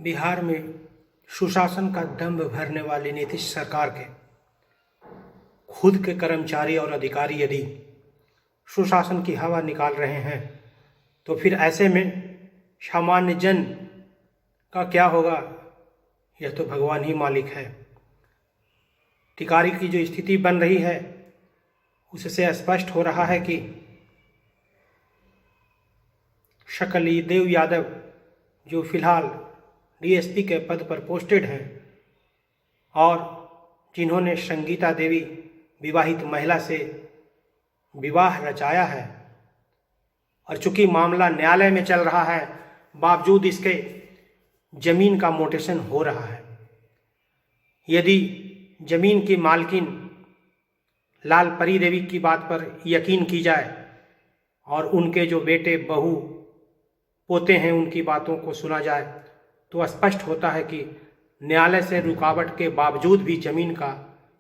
बिहार में सुशासन का दंभ भरने वाली नीतीश सरकार के खुद के कर्मचारी और अधिकारी यदि सुशासन की हवा निकाल रहे हैं तो फिर ऐसे में सामान्य जन का क्या होगा, यह तो भगवान ही मालिक है। टिकारी की जो स्थिति बन रही है उससे स्पष्ट हो रहा है कि शकली देव यादव जो फिलहाल डीएसपी के पद पर पोस्टेड हैं और जिन्होंने संगीता देवी विवाहित महिला से विवाह रचाया है, और चूंकि मामला न्यायालय में चल रहा है बावजूद इसके जमीन का मोटेशन हो रहा है। यदि जमीन की मालकिन लाल परी देवी की बात पर यकीन की जाए और उनके जो बेटे बहू पोते हैं उनकी बातों को सुना जाए तो स्पष्ट होता है कि न्यायालय से रुकावट के बावजूद भी जमीन का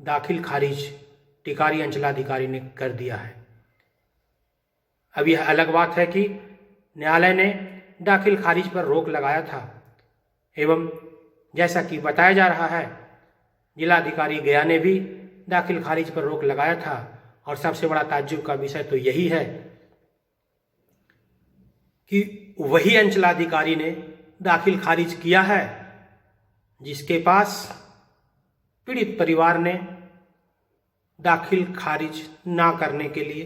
दाखिल खारिज टिकारी अंचलाधिकारी ने कर दिया है। अब यह अलग बात है कि न्यायालय ने दाखिल खारिज पर रोक लगाया था एवं जैसा कि बताया जा रहा है जिलाधिकारी गया ने भी दाखिल खारिज पर रोक लगाया था। और सबसे बड़ा ताज्जुब का विषय तो यही है कि वही अंचलाधिकारी ने दाखिल खारिज किया है जिसके पास पीड़ित परिवार ने दाखिल खारिज ना करने के लिए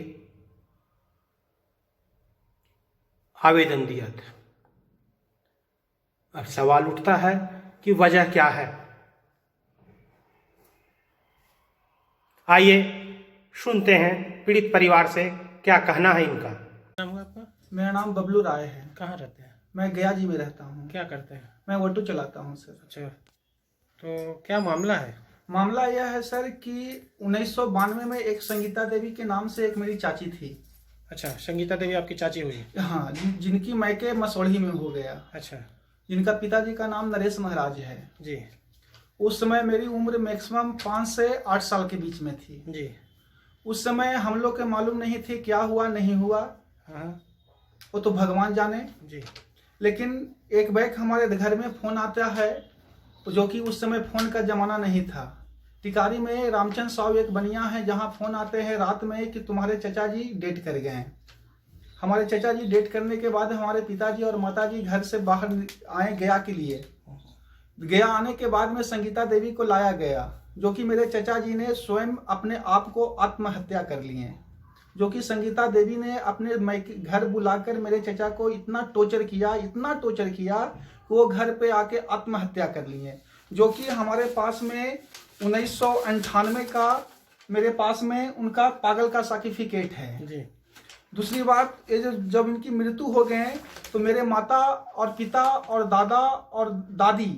आवेदन दिया था। अब सवाल उठता है कि वजह क्या है। आइए सुनते हैं पीड़ित परिवार से क्या कहना है इनका। नाम है आपका? मेरा नाम बबलू राय है। कहाँ रहते हैं? मैं गया जी में रहता हूँ। क्या करते हैं? मैं ऑटो चलाता हूँ सर। अच्छा, तो क्या मामला है? मामला यह है सर कि 1992 में एक संगीता देवी के नाम से एक मेरी चाची थी। अच्छा, संगीता देवी आपकी चाची हुई? हाँ, जिनकी मायके मसौढ़ी में हो गया। अच्छा, जिनका पिताजी का नाम नरेश महाराज है जी। उस समय मेरी उम्र मैक्सिमम 5 से 8 साल के बीच में थी जी। उस समय हम लोग के मालूम नहीं थे क्या हुआ नहीं हुआ। हाँ, वो तो भगवान जाने जी। लेकिन एक बैग हमारे घर में फोन आता है जो कि उस समय फोन का जमाना नहीं था। टिकारी में रामचंद्र साहब एक बनिया है जहां फोन आते हैं रात में कि तुम्हारे चचा जी डेट कर गए हैं। हमारे चचा जी डेट करने के बाद हमारे पिताजी और माताजी घर से बाहर आए गया के लिए। गया आने के बाद में संगीता देवी को लाया गया जो कि मेरे चचा जी ने स्वयं अपने आप को आत्महत्या कर लिए, जो कि संगीता देवी ने अपने घर बुलाकर मेरे चचा को इतना टॉर्चर किया कि वो घर पे आके आत्महत्या कर लिए। जो कि हमारे पास में 1998 का मेरे पास में उनका पागल का सर्टिफिकेट है जी। दूसरी बात, ये जब इनकी मृत्यु हो गए तो मेरे माता और पिता और दादा और दादी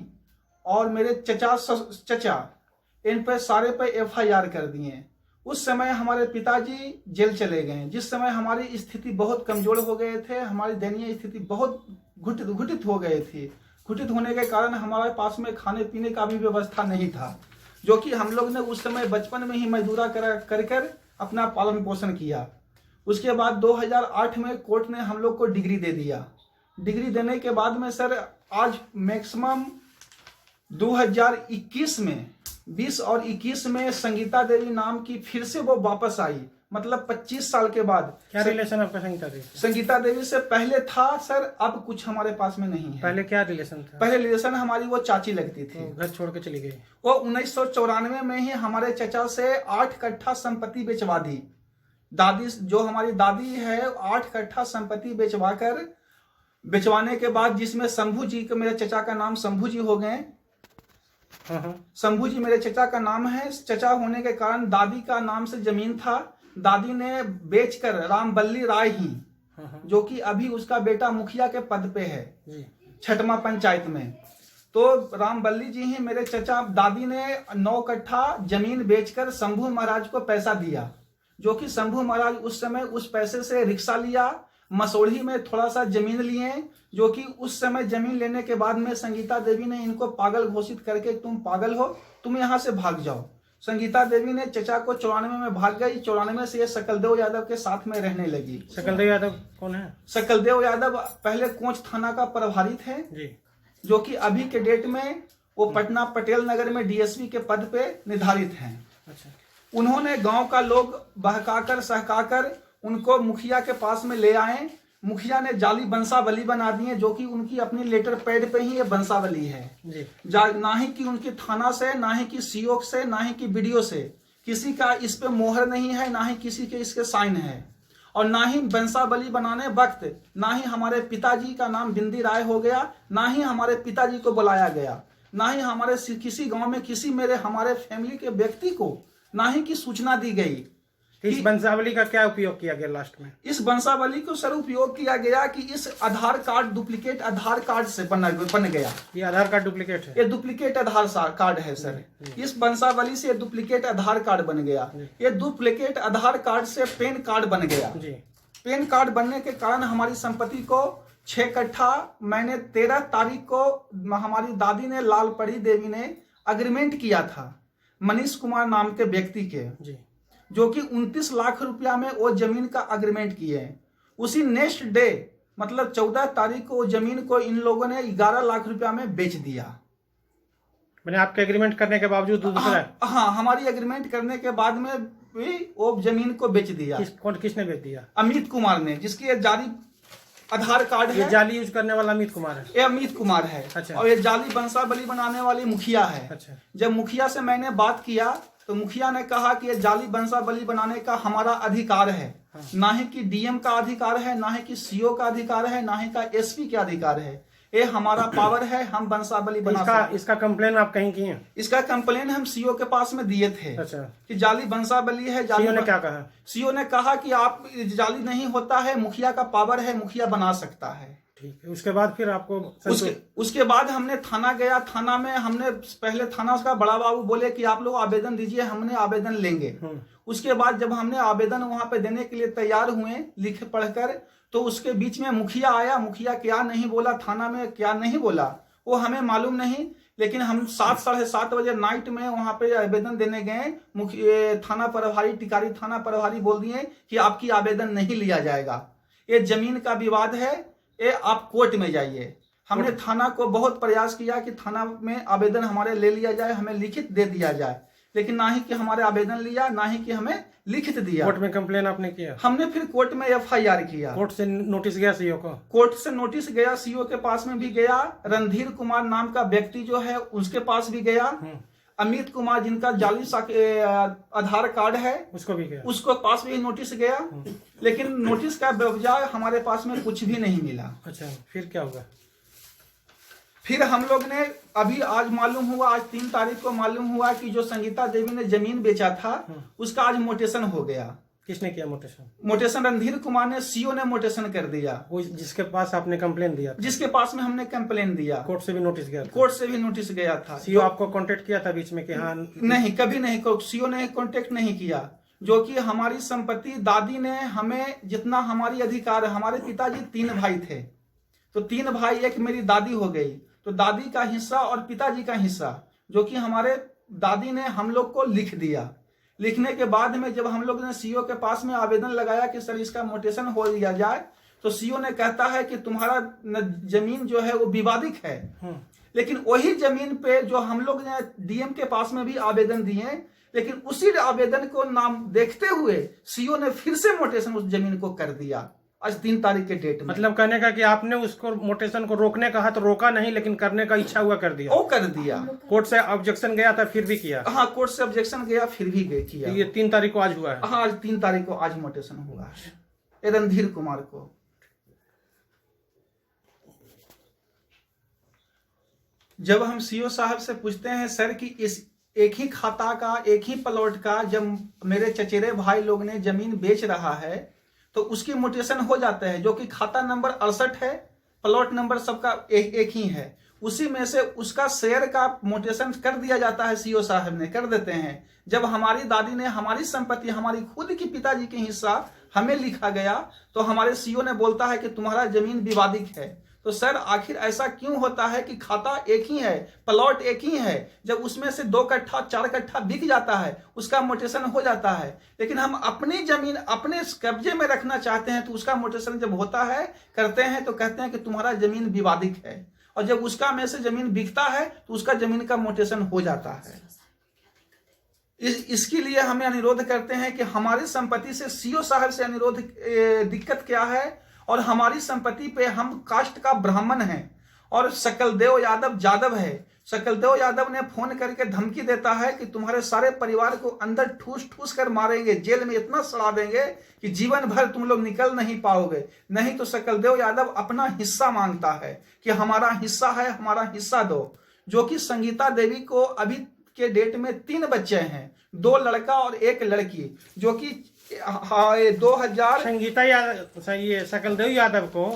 और मेरे चचा इन पर सारे पे FIR कर दिए। उस समय हमारे पिताजी जेल चले गए जिस समय हमारी स्थिति बहुत कमजोर हो गए थे। हमारी दयनीय स्थिति बहुत घुटित हो गई थी। घुटित होने के कारण हमारे पास में खाने पीने का भी व्यवस्था नहीं था, जो कि हम लोग ने उस समय बचपन में ही मजदूरा कर अपना पालन पोषण किया। उसके बाद 2008 में कोर्ट ने हम लोग को डिग्री दे दिया। डिग्री देने के बाद में सर आज मैक्सिमम 2021 में 20 और 21 में संगीता देवी नाम की फिर से वो वापस आई, मतलब 25 साल के बाद। क्या रिलेशन आपका संगीता देवी? संगीता देवी से पहले था सर, अब कुछ हमारे पास में नहीं है। पहले क्या रिलेशन था? पहले रिलेशन हमारी वो चाची लगती थी। तो घर छोड़ के चली गई? वो 1994 में ही हमारे चचा से 8 कट्ठा संपत्ति बेचवा दी। दादी जो हमारी दादी है 8 कट्ठा संपत्ति बेचवाने के बाद जिसमें शंभू जी के मेरे चचा का नाम शंभू जी हो गए। शंभू जी मेरे चचा का नाम है। चचा होने के कारण दादी का नाम से जमीन था, दादी ने बेचकर रामबल्ली राय ही जो कि अभी उसका बेटा मुखिया के पद पे है छठमा पंचायत में, तो रामबल्ली जी ही मेरे चचा दादी ने 9 कट्ठा जमीन बेचकर शंभू महाराज को पैसा दिया। जो कि शंभू महाराज उस समय उस पैसे से रिक्शा लिया, मसौढ़ी में थोड़ा सा जमीन लिए, जो कि उस समय जमीन लेने के बाद में संगीता देवी ने इनको पागल घोषित करके तुम पागल हो, तुम यहाँ से भाग जाओ। संगीता देवी ने चचा को 94 में भाग गई। 94 से ये सकलदेव यादव के साथ में रहने लगी। सकलदेव यादव कौन है? सकलदेव यादव पहले कोंच थाना का प्रभारी थे जी। जो कि अभी के डेट में वो पटना पटेल नगर में डीएसपी के पद पे निर्धारित हैं। अच्छा। उन्होंने गांव का लोग बहकाकर सहकाकर उनको मुखिया के पास में ले आए। मुखिया ने जाली बंसावली बना दी है, जो कि उनकी अपनी लेटर पैड पे ही ये बंसावली है जी। ना ही कि उनके थाना से, ना ही कि सीओ से, ना ही कि बीडीओ से किसी का इस पे मोहर नहीं है, ना ही किसी के इसके साइन है। और ना ही बंसावली बनाने वक्त ना ही हमारे पिताजी का नाम बिंदी राय हो गया, ना ही हमारे पिताजी को बुलाया गया, ना ही हमारे किसी गांव में किसी हमारे फैमिली के व्यक्ति को ना ही की सूचना दी गई। इस बंसावली का क्या उपयोग किया गया लास्ट में? इस बंसावली को सर उपयोग किया गया कि इस आधार कार्ड डुप्लीकेट आधार कार्ड से बन गया। ये आधार कार्ड डुप्लीकेट है? ये डुप्लीकेट आधार कार्ड है सर। इस बंसावली से डुप्लीकेट आधार कार्ड बन गया। ये डुप्लीकेट आधार कार्ड से पैन कार्ड बन गया। पैन कार्ड बनने के कारण हमारी संपत्ति को 6 कट्ठा मैंने 13 तारीख को हमारी दादी ने लालपरी देवी ने अग्रीमेंट किया था मनीष कुमार नाम के व्यक्ति के जी, जो कि 29 लाख रुपया में वो जमीन का अग्रीमेंट किए हैं। उसी नेक्स्ट डे मतलब 14 तारीख को वो जमीन को इन लोगों ने 11 लाख रुपया में बेच दिया। मैंने आपके एग्रीमेंट करने के बावजूद दूसरा? हाँ, हमारी एग्रीमेंट करने के बाद में भी वो जमीन को बेच दिया। किसने बेच दिया? अमित कुमार ने, जिसकी जाली आधार कार्ड है। ये जाली यूज करने वाला अमित कुमार है? ये अमित कुमार है। अच्छा। और ये जाली बंसावली बनाने वाली मुखिया है। अच्छा। जब मुखिया से मैंने बात किया तो मुखिया ने कहा कि ये जाली बंसावली बनाने का हमारा अधिकार है। हाँ। ना ही कि डीएम का अधिकार है, ना ही कि सीओ का अधिकार है, ना ही का एसपी का अधिकार है। ये हमारा पावर है, हम बंसावली बना सकते। इसका कंप्लेन आप कहीं किए? इसका कंप्लेन हम सीओ के पास में दिए थे। अच्छा। कि जाली बंसावली है। सीओ ने क्या कहा? सीओ ने कहा कि आप जाली नहीं होता है, मुखिया का पावर है, मुखिया बना सकता है। ठीक है। उसके बाद फिर आपको उसके बाद हमने थाना गया। थाना में हमने पहले थाना का बड़ा बाबू बोले कि आप लोग आवेदन दीजिए, हमने आवेदन लेंगे। उसके बाद जब हमने आवेदन वहां पे देने के लिए तैयार हुए लिख पढ़कर, तो उसके बीच में मुखिया आया। मुखिया क्या नहीं बोला थाना में, क्या नहीं बोला वो हमें मालूम नहीं, लेकिन हम 7 साढ़े 7 बजे नाइट में वहां पे आवेदन देने गए। थाना प्रभारी, टिकारी थाना प्रभारी बोल दिए कि आपकी आवेदन नहीं लिया जाएगा, ये जमीन का विवाद है, ये आप कोर्ट में जाइए। हमने थाना को बहुत प्रयास किया कि थाना में आवेदन हमारे ले लिया जाए, हमें लिखित दे दिया जाए, लेकिन ना ही कि हमारे आवेदन लिया, ना ही कि हमें लिखित दिया। कोर्ट में कंप्लेन आपने किया? हमने फिर कोर्ट में एफआईआर किया। कोर्ट से नोटिस गया सीओ को? कोर्ट से नोटिस गया, सीओ के पास में भी गया। रणधीर कुमार नाम का व्यक्ति जो है उसके पास भी गया। अमित कुमार जिनका जाली आधार कार्ड है उसको भी गया, उसको पास भी नोटिस गया। लेकिन नोटिस का बजाय हमारे पास में कुछ भी नहीं मिला। अच्छा, फिर क्या होगा? फिर हम लोग ने अभी आज मालूम हुआ, आज 3 तारीख को मालूम हुआ कि जो संगीता देवी ने जमीन बेचा था उसका आज मोटेशन हो गया। किसने किया मोटेशन? मोटेशन रणधीर कुमार ने, सीओ ने मोटेशन कर दिया। वो जिसके पास आपने कंप्लेन दिया था? जिसके पास में हमने कंप्लेन दिया। कोर्ट से भी नोटिस गया था? कोर्ट से भी नोटिस गया था। सीओ आपको कांटेक्ट किया था बीच में कि हाँ? नहीं, कभी नहीं, सीओ ने कांटेक्ट नहीं किया। जो कि हमारी संपत्ति दादी ने हमें जितना हमारी अधिकार है, हमारे पिताजी 3 भाई थे, तो 3 भाई, एक मेरी दादी हो गई, तो दादी का हिस्सा और पिताजी का हिस्सा जो कि हमारे दादी ने हम लोग को लिख दिया। लिखने के बाद में जब हम लोग ने सीओ के पास में आवेदन लगाया कि सर इसका मोटेशन हो दिया जाए, तो सीओ ने कहता है कि तुम्हारा जमीन जो है वो विवादित है। लेकिन वही जमीन पे जो हम लोग ने डीएम के पास में भी आवेदन दिए, लेकिन उसी आवेदन को नाम देखते हुए सीओ ने फिर से मोटेशन उस जमीन को कर दिया आज 3 तारीख के डेट में। मतलब कहने का कि आपने उसको मोटेशन को रोकने कहा तो रोका नहीं, लेकिन करने का इच्छा हुआ कर दिया। वो कर दिया। कोर्ट से ऑब्जेक्शन गया था फिर भी किया? हाँ, कोर्ट से ऑब्जेक्शन गया फिर भी किया। ये 3 तारीख को आज हुआ है? हाँ, आज 3 तारीख को आज मोटेशन हुआ है रणधीर कुमार को। जब हम सीओ साहब से पूछते हैं सर कि इस एक ही खाता का, एक ही प्लॉट का जब मेरे चचेरे भाई लोग ने जमीन बेच रहा है तो उसकी मोटेशन हो जाता है, जो कि खाता नंबर 68 है, प्लॉट नंबर सबका एक ही है, उसी में से उसका शेयर का मोटेशन कर दिया जाता है। सीओ साहब ने कर देते हैं। जब हमारी दादी ने हमारी संपत्ति, हमारी खुद की पिताजी के हिस्सा हमें लिखा गया, तो हमारे सीओ ने बोलता है कि तुम्हारा जमीन विवादित है। तो सर आखिर ऐसा क्यों होता है कि खाता एक ही है, प्लॉट एक ही है, जब उसमें से 2 कट्ठा 4 कट्ठा बिक जाता है उसका मोटेशन हो जाता है, लेकिन हम अपनी जमीन अपने कब्जे में रखना चाहते हैं तो उसका मोटेशन जब होता है, करते हैं, तो कहते हैं कि तुम्हारा जमीन विवादित है। और जब उसका में से जमीन बिकता है तो उसका जमीन का म्यूटेशन हो जाता है। इसके लिए हमें अनुरोध करते हैं कि हमारी संपत्ति से सीओ साहब से अनुरोध दिक्कत क्या है, और हमारी संपत्ति पे हम कास्ट का ब्राह्मण हैं और सकलदेव यादव है। सकलदेव यादव ने फोन करके धमकी देता है कि तुम्हारे सारे परिवार को अंदर ठूस ठूस कर मारेंगे, जेल में इतना सड़ा देंगे कि जीवन भर तुम लोग निकल नहीं पाओगे। नहीं तो सकलदेव यादव अपना हिस्सा मांगता है कि हमारा हिस्सा है, हमारा हिस्सा दो। जो कि संगीता देवी को अभी के डेट में 3 बच्चे हैं, 2 लड़का और 1 लड़की, जो कि 2000। संगीता यादव, ये सकलदेव यादव को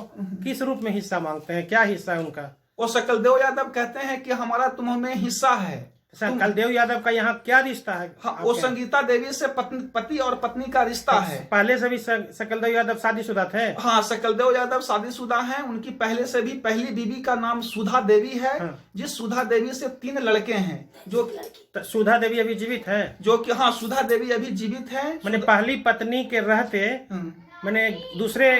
किस रूप में हिस्सा मांगते हैं, क्या हिस्सा है उनका? वो सकलदेव यादव कहते हैं कि हमारा तुम्हें हिस्सा है। सकलदेव यादव का यहाँ क्या रिश्ता है? हाँ, वो संगीता देवी से पति और पत्नी का रिश्ता है। पहले से भी सकलदेव यादव शादीशुदा थे? हाँ, सकलदेव यादव शादीशुदा हैं। उनकी पहले से भी पहली बीवी का नाम सुधा देवी है। हाँ। जिस सुधा देवी से 3 लड़के हैं। जो सुधा देवी अभी जीवित है? जो कि हाँ, सुधा देवी अभी जीवित है। मैंने पहली पत्नी के रहते मैंने दूसरे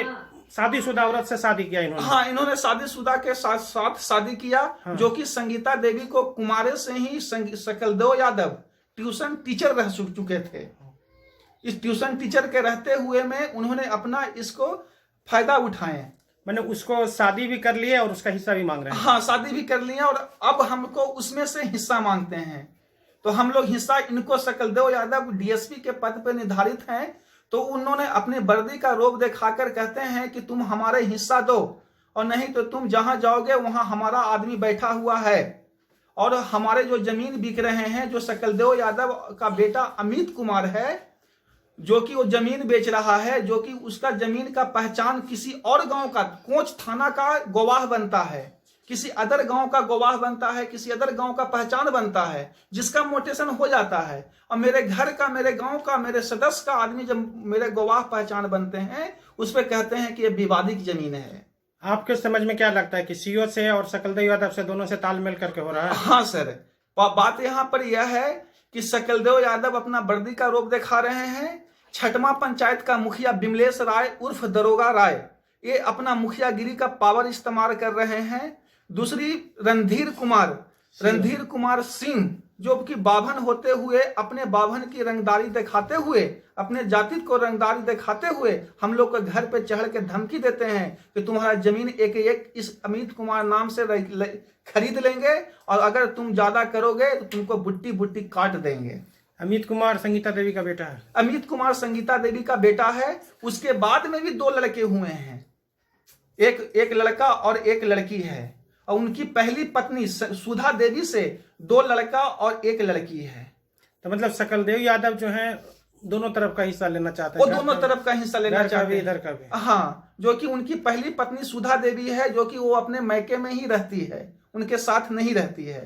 शादीशुदा औरत से शादी किया इन्होंने? हाँ, इन्होंने शादीशुदा के साथ शादी किया। हाँ। जो कि संगीता देवी को कुमारे से ही सकलदेव यादव ट्यूशन टीचर रह चुके थे। इस ट्यूशन टीचर के रहते हुए में उन्होंने अपना इसको फायदा उठाए। मैंने उसको शादी भी कर लिया और उसका हिस्सा भी मांग रहे हैं? हाँ, शादी भी कर लिया और अब हमको उसमें से हिस्सा मांगते हैं। तो हम लोग हिस्सा इनको, सकलदेव यादव डीएसपी के पद पे निर्धारित हैं, तो उन्होंने अपनी वर्दी का रोब दिखाकर कहते हैं कि तुम हमारे हिस्सा दो, और नहीं तो तुम जहां जाओगे वहां हमारा आदमी बैठा हुआ है। और हमारे जो जमीन बिक रहे हैं, जो सकलदेव यादव का बेटा अमित कुमार है, जो कि वो जमीन बेच रहा है, जो कि उसका जमीन का पहचान किसी और गांव का कोंच थाना का गवाह बनता है, किसी अदर गांव का गवाह बनता है, किसी अदर गांव का पहचान बनता है, जिसका म्यूटेशन हो जाता है। और मेरे घर का, मेरे गांव का, मेरे सदस्य का आदमी जब मेरे गवाह पहचान बनते हैं, उस पर कहते हैं कि ये विवादित जमीन है। आपके समझ में क्या लगता है कि सीओ से और सकलदेव यादव से दोनों से तालमेल करके हो रहा है? हाँ सर, बात यहाँ पर यह है कि सकलदेव यादव अपना वर्दी का रोप दिखा रहे हैं। छठमा पंचायत का मुखिया बिमलेश राय उर्फ दरोगा राय, ये अपना मुखियागिरी का पावर इस्तेमाल कर रहे हैं। दूसरी रणधीर कुमार सिंह, जो कि बाभन होते हुए अपने बाभन की रंगदारी दिखाते हुए, अपने जाति को रंगदारी दिखाते हुए हम लोग के घर पे चढ़ के धमकी देते हैं कि तुम्हारा जमीन एक एक इस अमित कुमार नाम से खरीद लेंगे, और अगर तुम ज्यादा करोगे तो तुमको बुट्टी बुट्टी काट देंगे। अमित कुमार संगीता देवी का बेटा है? अमित कुमार संगीता देवी का बेटा है। उसके बाद में भी 2 लड़के हुए हैं, एक लड़का और 1 लड़की है। और उनकी पहली पत्नी सुधा देवी से 2 लड़का और 1 लड़की है। तो मतलब सकलदेव यादव जो है दोनों तरफ का हिस्सा लेना चाहते हैं? वो दोनों तरफ का हिस्सा लेना चाहते हैं, इधर का भी। हाँ, जो कि उनकी पहली पत्नी सुधा देवी है, जो कि वो अपने मैके में ही रहती है, उनके साथ नहीं रहती है।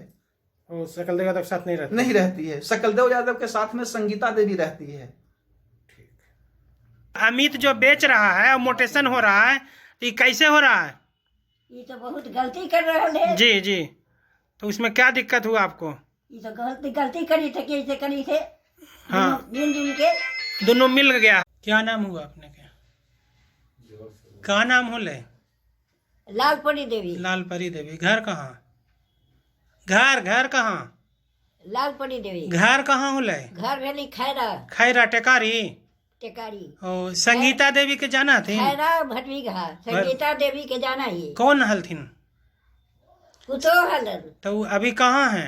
वो सकलदेव यादव के साथ नहीं रहती है। सकलदेव यादव के साथ में संगीता देवी रहती है। अमित जो बेच रहा है और मोटेशन हो रहा है, तो ये कैसे हो रहा है? ये तो बहुत गलती कर रहा है। जी जी, तो उसमें क्या दिक्कत हुआ आपको? ये तो गलती करी थे, कैसे करी थे? हाँ, मिल के दोनों मिल गया। क्या नाम हुआ अपने के? क्या नाम हो ले? लालपरी देवी। लालपरी देवी। घर कहाँ? घर कहाँ? लालपरी देवी। घर कहाँ हो ले? घर भेली खैरा टेकारी। ओ, संगीता देवी के जाना थी? खैरा भटवी घा। संगीता देवी के जाना ही। कौन हलथिन? कुतो हलन। तो अभी कहाँ है?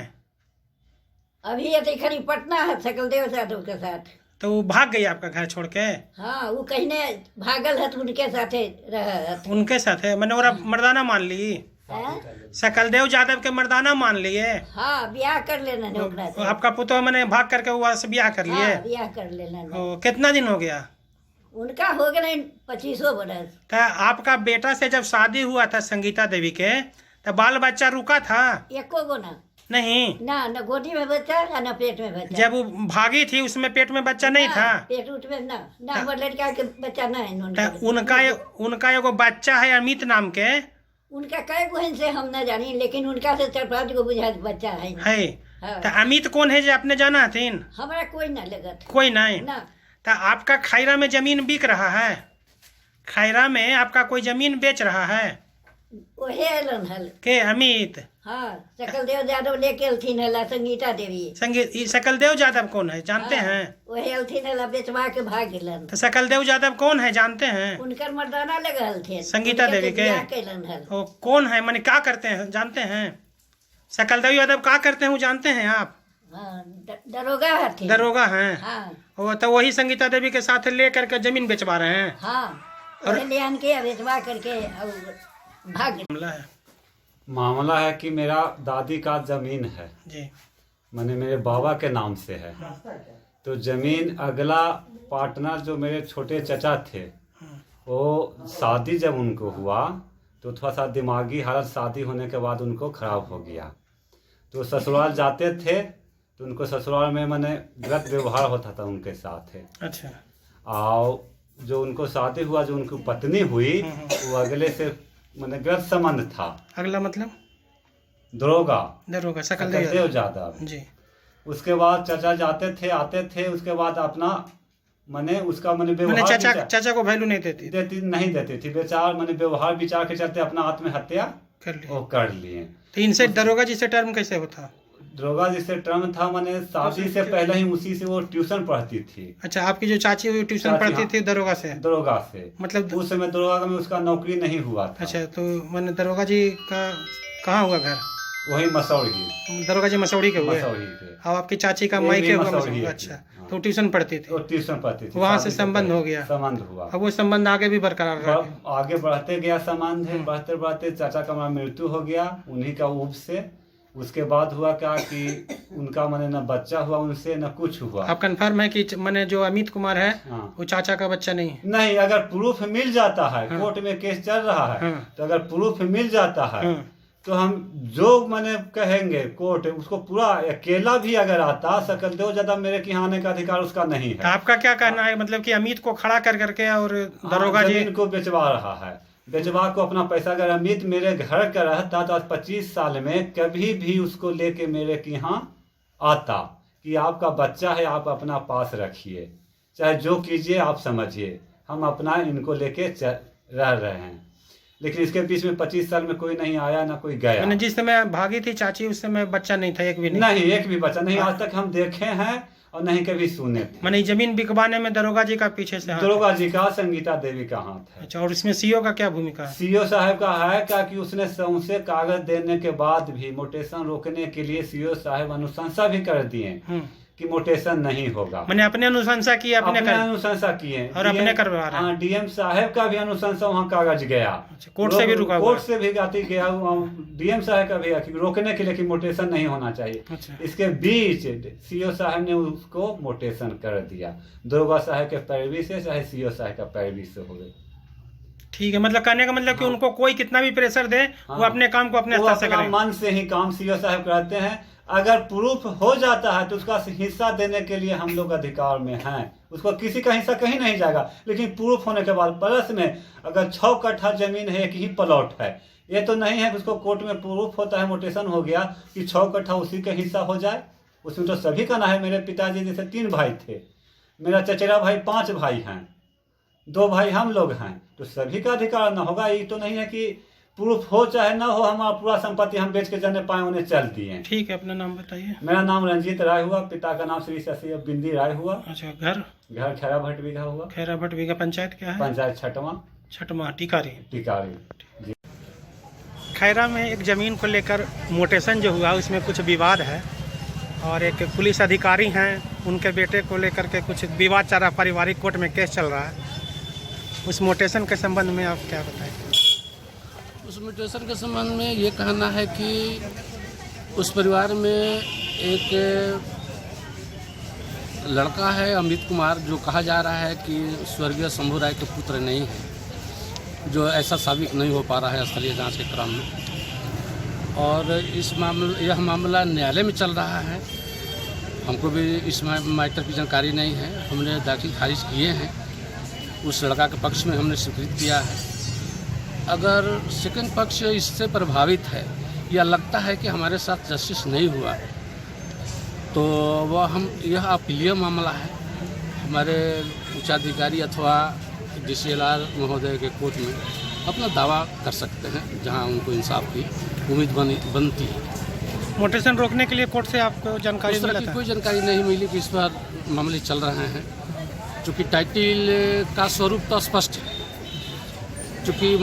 अभी ये खड़ी पटना है सकलदेव यादव के साथ। तो वो भाग गई आपका घर छोड़ के? हाँ, वो कहने भागल है, उनके साथ रह। उनके साथ है? मैंने और मर्दाना मान ली? सकलदेव यादव के मर्दाना मान लिए? हाँ, ब्याह कर लेना। आपका पुतो मैंने भाग करके हुआ से ब्याह कर लिए? हाँ, ब्याह कर लेना। कितना दिन हो गया उनका? हो गया 25 बरस। तो आपका बेटा से जब शादी हुआ था संगीता देवी के, तो बाल बच्चा रुका था? एको गो ना। नहीं ना, न गोदी में बच्चा न पेट में बच्चा। जब वो भागी थी उसमें पेट में बच्चा नहीं था? पेट उठ में ना हमारे लड़का के बच्चा ना है। उनका एगो बच्चा है अमित नाम के। उनका कई बहन से हम न जानी, लेकिन उनका से 4-5 गो बुझा बच्चा है। हाँ। तो अमित कौन है जो अपने जाना हथिन? हमारा कोई ना लगत। कोई नहीं ना। तो आपका खैरा में जमीन बिक रहा है? खैरा में आपका कोई जमीन बेच रहा है? ओहे अलन हल। के अमित? हाँ, सकलदेव यादव लेके अलथिन हला संगीता देवी। संगीत ई सकलदेव यादव कौन है जानते हैं? ओहे अलथिन हला बेचवा के भाग गेलन। तो सकलदेव यादव कौन है जानते हैं? उनकर मर्दाना लगे हलथिन। संगीता देवी के? केलन हल। वो कौन है माने क्या करते हैं जानते हैं? सकलदेव यादव क्या करते हैं वो जानते हैं आप? हाँ, दरोगा हथिन। दरोगा हैं? हाँ वो तो वही संगीता देवी के साथ ले करके जमीन बेचवा रहे हैं। हाँ, ओहे ले आन के बेचवा करके और भाग गेलन। मामला है मामला है कि मेरा दादी का जमीन है, जी। माने मेरे बाबा के नाम से है। तो जमीन अगला पार्टनर जो मेरे छोटे चचा थे, वो शादी जब उनको हुआ तो थोड़ा सा दिमागी हालत शादी होने के बाद उनको खराब हो गया। तो ससुराल जाते थे तो उनको ससुराल में माने गलत व्यवहार होता था उनके साथ है। अच्छा। और जो उनको शादी हुआ, जो उनको पत्नी हुई, वो अगले से माने गलत संबंध था। अगला मतलब? दरोगा दरोगा सकलदेव सकलदेव यादव। जी। उसके बाद चाचा जाते थे आते थे, उसके बाद अपना माने उसका माने मैंने व्यवहार चाचा को वैल्यू नहीं देती नहीं देती थी। बेचार माने व्यवहार विचार के चलते अपना आत्महत्या कर ली। वो कर लिए। तो इनसे दरोगा जी से टर्म कैसे होता? दरोगा जिससे टर्म था, माने शादी से पहले ही उसी से वो ट्यूशन पढ़ती थी। अच्छा, आपकी जो चाची हुई ट्यूशन चाची, पढ़ती हाँ। थी दरोगा से? दरोगा से। मतलब उस समय दरोगा में उसका नौकरी नहीं हुआ था। अच्छा, तो मैंने दरोगा जी का कहाँ हुआ घर? वही मसौड़ी। दरोगा जी मसौड़ी के हुए? मसौड़ी के। और आपकी चाची का ये भी मायके हुआ मसौड़ी मसौड़ी? की। अच्छा, हाँ। तो ट्यूशन पढ़ती थी? वो ट्यूशन पढ़ती थी। वहाँ से शादी संबंध पहले हो गया? संबंध हुआ। अब वो संबंध आगे भी बरकरार रहा? आगे बढ़ते गया संबंध है। बढ़ते बढ़ते चाचा का हमारा मृत्यु हो गया उन्हीं का ऊप से। उसके बाद हुआ क्या कि उनका माने न बच्चा हुआ उनसे, न कुछ हुआ। आप कंफर्म है कि मैंने जो अमित कुमार है हाँ। वो चाचा का बच्चा नहीं है? नहीं, अगर प्रूफ मिल जाता है, हाँ। कोर्ट में केस चल रहा है, हाँ। तो अगर प्रूफ मिल जाता है हाँ। तो हम जो माने कहेंगे कोर्ट उसको पूरा अकेला भी अगर आता, सकलदेव यादव मेरे के यहाँ आने का अधिकार उसका नहीं तो है। आपका क्या कहना है, मतलब कि अमित को खड़ा कर करके और दरोगा जी जमीन को बेचवा रहा है, बेचवा को अपना पैसा। अगर अमित मेरे घर का रहता तो आज 25 साल में कभी भी उसको लेके मेरे के यहाँ आता कि आपका बच्चा है, आप अपना पास रखिए, चाहे जो कीजिए आप समझिए, हम अपना इनको लेके रह रहे हैं। लेकिन इसके बीच में 25 साल में कोई नहीं आया, ना कोई गया। मैंने जिस समय भागी थी चाची उस समय बच्चा नहीं था, एक भी नहीं? नहीं, एक भी बच्चा नहीं आज तक हम देखे हैं और नहीं कभी सुने थे। मैंने जमीन बिकवाने में दरोगा जी का पीछे से हाथ है? दरोगा जी का, संगीता देवी का हाथ है। अच्छा, और इसमें सीओ का क्या भूमिका है? सीओ साहब का है क्या कि उसने उसे कागज देने के बाद भी मोटेशन रोकने के लिए सीओ साहब अनुशंसा भी कर दिए कि मोटेशन नहीं होगा। मैंने अपने अनुशंसा की, अपने अनुशंसा किए और अपने करवा रहे हैं। हाँ, डीएम साहब का भी अनुशंसा वहाँ कागज गया। अच्छा, कोर्ट से भी रुका हुआ? कोर्ट से भी गाती गया, डीएम साहब का भी कि रोकने के लिए कि मोटेशन नहीं होना चाहिए। अच्छा। इसके बीच सीओ साहब ने उसको मोटेशन कर दिया। दरोगा साहब के पैरवी से, चाहे सीओ साहब का पैरवी से हो गई। ठीक है, मतलब कहने का मतलब कि उनको कोई कितना भी प्रेशर दे वो अपने काम को अपने वो स्तर से अपना करें? मन से ही काम सीओ साहब कराते हैं। अगर प्रूफ हो जाता है तो उसका हिस्सा देने के लिए हम लोग अधिकार में हैं। उसको किसी का हिस्सा कहीं नहीं जाएगा, लेकिन प्रूफ होने के बाद प्लस में अगर 6 कट्ठा जमीन है, एक ही प्लॉट है, ये तो नहीं है कि उसको कोर्ट में प्रूफ होता है, मोटेशन हो गया कि 6 कट्ठा उसी का हिस्सा हो जाए। उसमें तो सभी का ना है। मेरे पिताजी जैसे 3 भाई थे, मेरा चचेरा भाई 5 भाई हैं, 2 भाई हम लोग हैं, तो सभी का अधिकार ना होगा। ये तो नहीं है कि प्रूफ हो चाहे ना हो, हमारा पूरा संपत्ति हम बेच के जाने पाए उन्हें चल दिए। ठीक है, अपना नाम बताइए। मेरा नाम रंजीत राय हुआ, पिता का नाम श्री शशि बिंदी राय हुआ। अच्छा, घर? घर खैरा भट्ट बीघा हुआ। खैरा भट्ट बीघा पंचायत क्या है? पंचायत छठवा टिकारी। टिकारी। खैरा में एक ज़मीन को लेकर मोटेशन जो हुआ उसमें कुछ विवाद है और एक पुलिस अधिकारी हैं, उनके बेटे को लेकर के कुछ विवाद चल रहा, पारिवारिक कोर्ट में केस चल रहा है। उस मोटेशन के संबंध में आप क्या बताएंगे? उस म्यूटेशन के संबंध में ये कहना है कि उस परिवार में एक लड़का है अमित कुमार, जो कहा जा रहा है कि स्वर्गीय शंभू राय के पुत्र नहीं है, जो ऐसा साबित नहीं हो पा रहा है स्थलीय जांच के क्रम में। और यह मामला न्यायालय में चल रहा है। हमको भी इस मैटर की जानकारी नहीं है। हमने दाखिल खारिज किए हैं, उस लड़का के पक्ष में हमने स्वीकृत किया है। अगर सेकंड पक्ष इससे प्रभावित है या लगता है कि हमारे साथ जस्टिस नहीं हुआ, तो वह यह अपीलीय मामला है हमारे उच्चाधिकारी अथवा DCLR महोदय के कोर्ट में अपना दावा कर सकते हैं जहां उनको इंसाफ की उम्मीद बनती है। मोटेशन रोकने के लिए कोर्ट से आपको जानकारी इस तरह मिला की था? कोई जानकारी नहीं मिली कि इस पर मामले चल रहे हैं, चूँकि टाइटिल का स्वरूप तो स्पष्ट है, चूँकि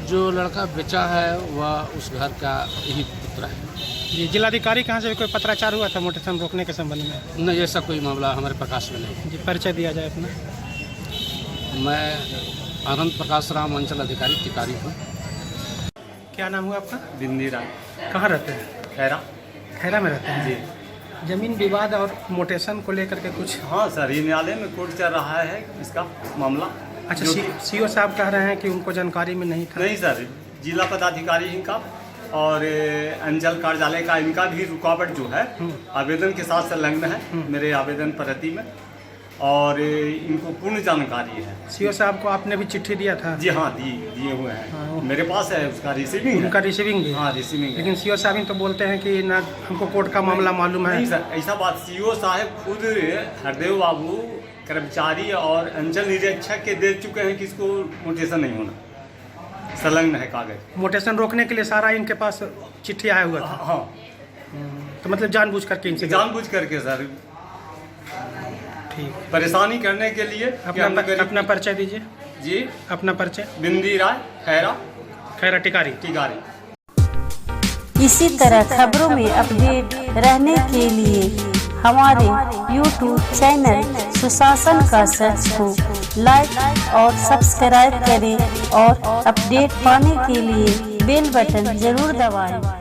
जो लड़का बेचा है वह उस घर का ही पुत्र है। जी, जिलाधिकारी कहाँ से भी कोई पत्राचार हुआ था मोटेशन रोकने के संबंध में? नहीं, ऐसा कोई मामला हमारे प्रकाश में नहीं। जी, परिचय दिया जाए अपना। मैं आनंद प्रकाश राम, अंचल अधिकारी टिकारी हूँ। क्या नाम हुआ आपका? बिंदी राय, कहाँ रहते हैं? खैरा। खैरा में रहते हैं जी जमीन विवाद और मोटेशन को लेकर के कुछ? हाँ सर, ये न्यायालय में कोर्ट चल रहा है इसका मामला। अच्छा, जो कि- सीओ साहब कह रहे हैं कि उनको जानकारी में नहीं था। नहीं सर, जिला पदाधिकारी इनका और अंचल कार्यालय का इनका भी रुकावट जो है आवेदन के साथ संलग्न है मेरे आवेदन प्रति में, और इनको पूर्ण जानकारी है। सीओ साहब को आपने भी चिट्ठी दिया था? जी हाँ, दिए हुए हैं। हाँ। मेरे पास है, उसका रिसीविंग उनका है। रिसीविंग भी? हाँ, रिसीविंग है। लेकिन सीओ साहब ही तो बोलते हैं कि ना हमको कोर्ट का मामला मालूम है। नहीं सर, ऐसा बात सीओ साहब खुद हरदेव बाबू कर्मचारी और अंचल निरीक्षक के दे चुके हैं कि इसको मोटेशन नहीं होना, संलग्न है कागज। मोटेशन रोकने के लिए सारा इनके पास चिट्ठी आया हुआ था? हाँ, तो मतलब जानबूझ करके इनसे? जानबूझ करके सर, ठीक। परेशानी करने के लिए कि हम गरीब- अपना परिचय दीजिए। जी, अपना परिचय। बिंदी राय, खैरा खैरा टिकारी। टिकारी। इसी तरह खबरों में अपडेट रहने के लिए हमारे YouTube चैनल सुशासन का सर्च को लाइक और सब्सक्राइब करें और अपडेट पाने के लिए बेल बटन जरूर दबाएं।